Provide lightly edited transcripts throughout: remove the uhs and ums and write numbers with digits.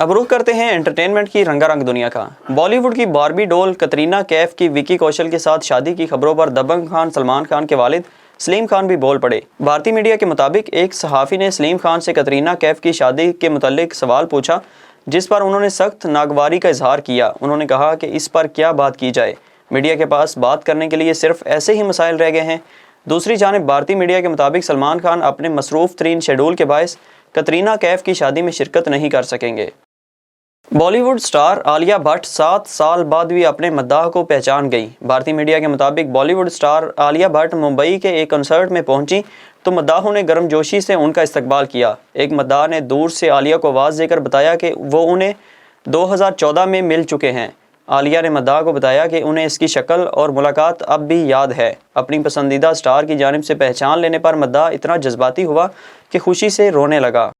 اب رخ کرتے ہیں انٹرٹینمنٹ کی رنگا رنگ دنیا کا۔ بالی ووڈ کی باربی ڈول کترینہ کیف کی وکی کوشل کے ساتھ شادی کی خبروں پر دبنگ خان سلمان خان کے والد سلیم خان بھی بول پڑے۔ بھارتی میڈیا کے مطابق ایک صحافی نے سلیم خان سے کترینہ کیف کی شادی کے متعلق سوال پوچھا، جس پر انہوں نے سخت ناگواری کا اظہار کیا۔ انہوں نے کہا کہ اس پر کیا بات کی جائے، میڈیا کے پاس بات کرنے کے لیے صرف ایسے ہی مسائل رہ گئے ہیں۔ دوسری جانب بھارتی میڈیا کے مطابق سلمان خان اپنے مصروف ترین شیڈول کے باعث کترینہ کیف کی شادی میں شرکت نہیں کر سکیں گے۔ بالی ووڈ سٹار عالیہ بھٹ 7 سال بعد بھی اپنے مداح کو پہچان گئی۔ بھارتی میڈیا کے مطابق بالی ووڈ سٹار عالیہ بھٹ ممبئی کے ایک کنسرٹ میں پہنچی تو مداحوں نے گرم جوشی سے ان کا استقبال کیا۔ ایک مداح نے دور سے عالیہ کو آواز دے کر بتایا کہ وہ انہیں 2014 میں مل چکے ہیں۔ عالیہ نے مداح کو بتایا کہ انہیں اس کی شکل اور ملاقات اب بھی یاد ہے۔ اپنی پسندیدہ سٹار کی جانب سے پہچان لینے پر مداح اتنا جذباتی ہوا کہ خوشی سے رونے لگا۔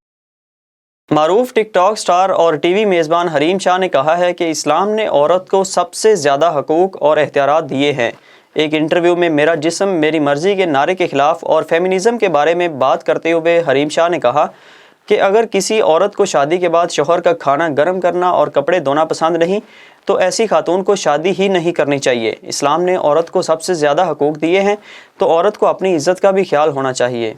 معروف ٹک ٹاک سٹار اور ٹی وی میزبان حریم شاہ نے کہا ہے کہ اسلام نے عورت کو سب سے زیادہ حقوق اور اختیارات دیے ہیں۔ ایک انٹرویو میں میرا جسم میری مرضی کے نعرے کے خلاف اور فیمنزم کے بارے میں بات کرتے ہوئے حریم شاہ نے کہا کہ اگر کسی عورت کو شادی کے بعد شوہر کا کھانا گرم کرنا اور کپڑے دھونا پسند نہیں تو ایسی خاتون کو شادی ہی نہیں کرنی چاہیے۔ اسلام نے عورت کو سب سے زیادہ حقوق دیے ہیں تو عورت کو اپنی عزت کا بھی خیال ہونا چاہیے۔